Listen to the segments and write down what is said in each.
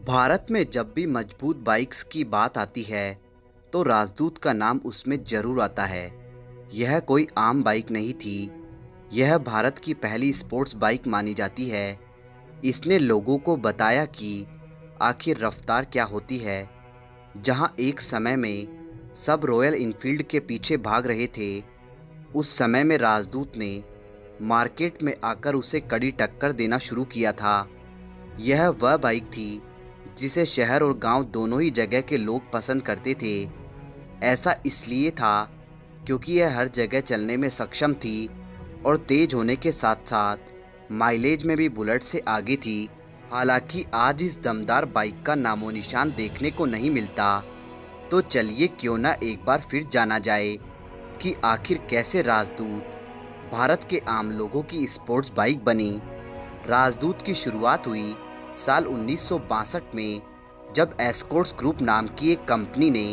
भारत में जब भी मजबूत बाइक्स की बात आती है तो राजदूत का नाम उसमें जरूर आता है। यह कोई आम बाइक नहीं थी। यह भारत की पहली स्पोर्ट्स बाइक मानी जाती है। इसने लोगों को बताया कि आखिर रफ्तार क्या होती है। जहां एक समय में सब रॉयल इनफील्ड के पीछे भाग रहे थे, उस समय में राजदूत ने मार्केट में आकर उसे कड़ी टक्कर देना शुरू किया था। यह वह बाइक थी जिसे शहर और गांव दोनों ही जगह के लोग पसंद करते थे। ऐसा इसलिए था क्योंकि यह हर जगह चलने में सक्षम थी और तेज होने के साथ साथ माइलेज में भी बुलेट से आगे थी। हालांकि आज इस दमदार बाइक का नामो निशान देखने को नहीं मिलता। तो चलिए क्यों ना एक बार फिर जाना जाए कि आखिर कैसे राजदूत भारत के आम लोगों की स्पोर्ट्स बाइक बनी। राजदूत की शुरुआत हुई साल 1962 में, जब एस्कॉर्ट्स ग्रुप नाम की एक कंपनी ने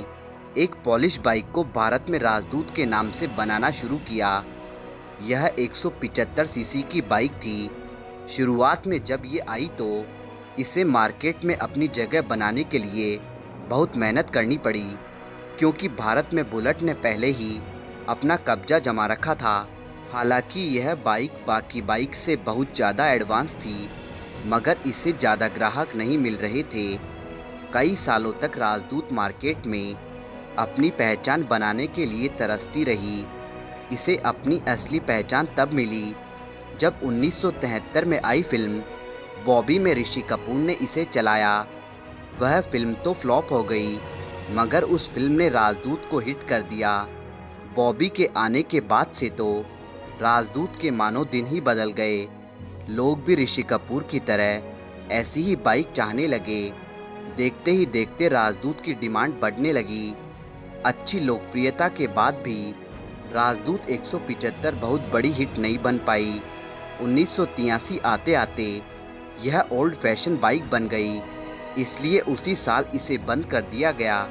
एक पॉलिश बाइक को भारत में राजदूत के नाम से बनाना शुरू किया। यह 175 सीसी की बाइक थी। शुरुआत में जब ये आई तो इसे मार्केट में अपनी जगह बनाने के लिए बहुत मेहनत करनी पड़ी, क्योंकि भारत में बुलेट ने पहले ही अपना कब्जा जमा रखा था। हालांकि यह बाइक बाकी बाइक से बहुत ज़्यादा एडवांस थी, मगर इसे ज़्यादा ग्राहक नहीं मिल रहे थे। कई सालों तक राजदूत मार्केट में अपनी पहचान बनाने के लिए तरसती रही। इसे अपनी असली पहचान तब मिली जब 1973 में आई फिल्म बॉबी में ऋषि कपूर ने इसे चलाया। वह फिल्म तो फ्लॉप हो गई, मगर उस फिल्म ने राजदूत को हिट कर दिया। बॉबी के आने के बाद से तो राजदूत के मानो दिन ही बदल गए। लोग भी ऋषि कपूर की तरह ऐसी ही बाइक चाहने लगे। देखते ही देखते राजदूत की डिमांड बढ़ने लगी। अच्छी लोकप्रियता के बाद भी राजदूत 175 बहुत बड़ी हिट नहीं बन पाई। 1983 आते आते यह ओल्ड फैशन बाइक बन गई, इसलिए उसी साल इसे बंद कर दिया गया।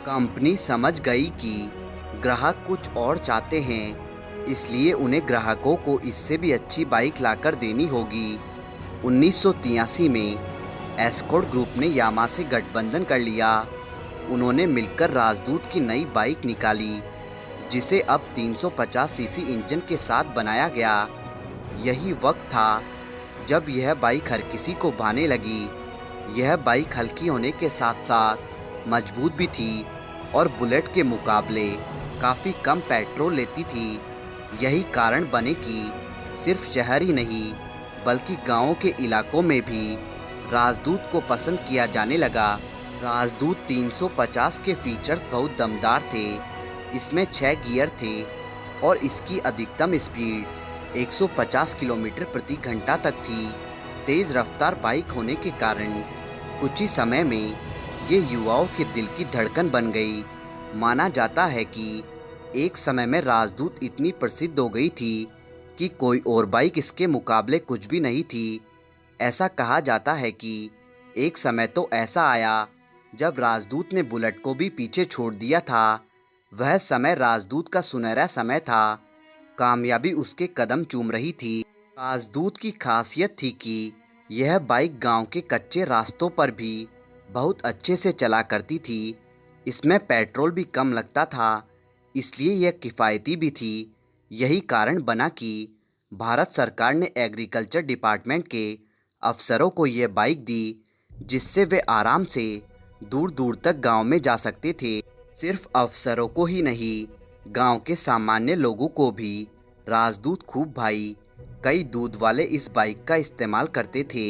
कंपनी समझ गई कि ग्राहक कुछ और चाहते हैं, इसलिए उन्हें ग्राहकों को इससे भी अच्छी बाइक लाकर देनी होगी। 1983 में एस्कॉर्ट ग्रुप ने यामा से गठबंधन कर लिया। उन्होंने मिलकर राजदूत की नई बाइक निकाली, जिसे अब 350 सीसी इंजन के साथ बनाया गया। यही वक्त था जब यह बाइक हर किसी को भाने लगी। यह बाइक हल्की होने के साथ साथ मजबूत भी थी और बुलेट के मुकाबले काफ़ी कम पेट्रोल लेती थी। यही कारण बने कि सिर्फ शहर ही नहीं बल्कि गाँवों के इलाकों में भी राजदूत को पसंद किया जाने लगा। राजदूत 350 के फीचर्स बहुत दमदार थे। इसमें 6 गियर थे और इसकी अधिकतम स्पीड 150 किलोमीटर प्रति घंटा तक थी। तेज़ रफ्तार बाइक होने के कारण कुछ ही समय में ये युवाओं के दिल की धड़कन बन गई। माना जाता है कि एक समय में राजदूत इतनी प्रसिद्ध हो गई थी कि कोई और बाइक इसके मुकाबले कुछ भी नहीं थी। ऐसा कहा जाता है कि एक समय तो ऐसा आया जब राजदूत ने बुलेट को भी पीछे छोड़ दिया था। वह समय राजदूत का सुनहरा समय था। कामयाबी उसके कदम चूम रही थी। राजदूत की खासियत थी कि यह बाइक गांव के कच्चे रास्तों पर भी बहुत अच्छे से चला करती थी। इसमें पेट्रोल भी कम लगता था, इसलिए यह किफ़ायती भी थी। यही कारण बना कि भारत सरकार ने एग्रीकल्चर डिपार्टमेंट के अफसरों को यह बाइक दी, जिससे वे आराम से दूर दूर तक गांव में जा सकते थे। सिर्फ अफसरों को ही नहीं, गांव के सामान्य लोगों को भी राजदूत खूब भाई। कई दूध वाले इस बाइक का इस्तेमाल करते थे।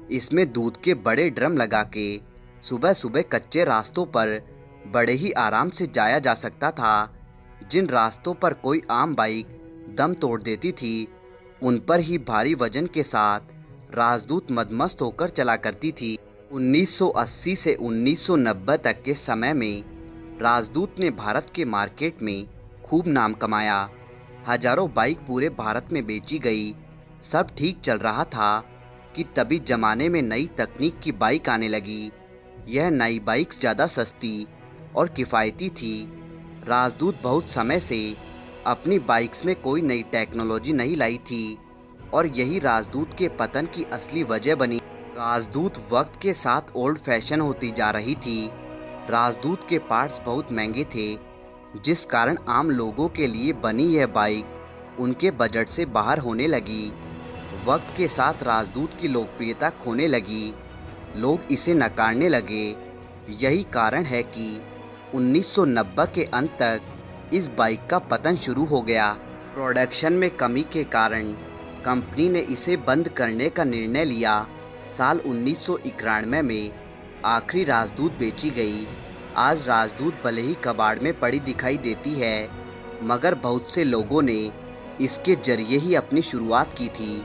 इसमें दूध के बड़े ड्रम लगा के सुबह सुबह कच्चे रास्तों पर बड़े ही आराम से जाया जा सकता था। जिन रास्तों पर कोई आम बाइक दम तोड़ देती थी, उन पर ही भारी वजन के साथ राजदूत मदमस्त होकर चला करती थी। 1980 से 1990 तक के समय में राजदूत ने भारत के मार्केट में खूब नाम कमाया। हजारों बाइक पूरे भारत में बेची गई। सब ठीक चल रहा था कि तभी ज़माने में नई तकनीक की बाइक आने लगी। यह नई बाइक ज़्यादा सस्ती और किफ़ायती थी। राजदूत बहुत समय से अपनी बाइक्स में कोई नई टेक्नोलॉजी नहीं लाई थी और यही राजदूत के पतन की असली वजह बनी। राजदूत वक्त के साथ ओल्ड फैशन होती जा रही थी। राजदूत के पार्ट्स बहुत महंगे थे, जिस कारण आम लोगों के लिए बनी यह बाइक उनके बजट से बाहर होने लगी। वक्त के साथ राजदूत की लोकप्रियता खोने लगी, लोग इसे नकारने लगे। यही कारण है कि 1990 के अंत तक इस बाइक का पतन शुरू हो गया। प्रोडक्शन में कमी के कारण कंपनी ने इसे बंद करने का निर्णय लिया। साल 1991 में आखिरी राजदूत बेची गई। आज राजदूत भले ही कबाड़ में पड़ी दिखाई देती है, मगर बहुत से लोगों ने इसके जरिए ही अपनी शुरुआत की थी।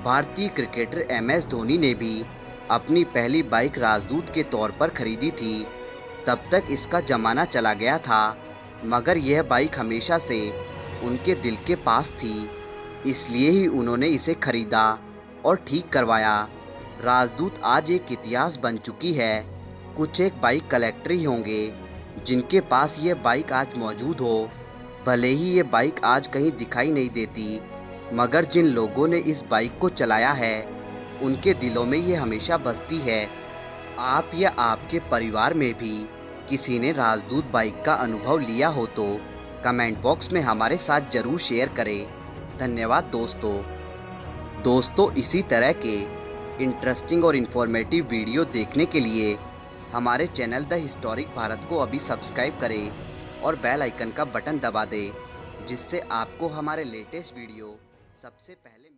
भारतीय क्रिकेटर MS धोनी ने भी अपनी पहली बाइक राजदूत के तौर पर खरीदी थी। तब तक इसका ज़माना चला गया था, मगर यह बाइक हमेशा से उनके दिल के पास थी, इसलिए ही उन्होंने इसे खरीदा और ठीक करवाया। राजदूत आज एक इतिहास बन चुकी है। कुछ एक बाइक कलेक्टर ही होंगे जिनके पास ये बाइक आज मौजूद हो। भले ही ये बाइक आज कहीं दिखाई नहीं देती, मगर जिन लोगों ने इस बाइक को चलाया है उनके दिलों में ये हमेशा बसती है। आप या आपके परिवार में भी किसी ने राजदूत बाइक का अनुभव लिया हो तो कमेंट बॉक्स में हमारे साथ ज़रूर शेयर करें। धन्यवाद दोस्तों, इसी तरह के इंटरेस्टिंग और इन्फॉर्मेटिव वीडियो देखने के लिए हमारे चैनल द हिस्टोरिक भारत को अभी सब्सक्राइब करें और बेल आइकन का बटन दबा दें, जिससे आपको हमारे लेटेस्ट वीडियो सबसे पहले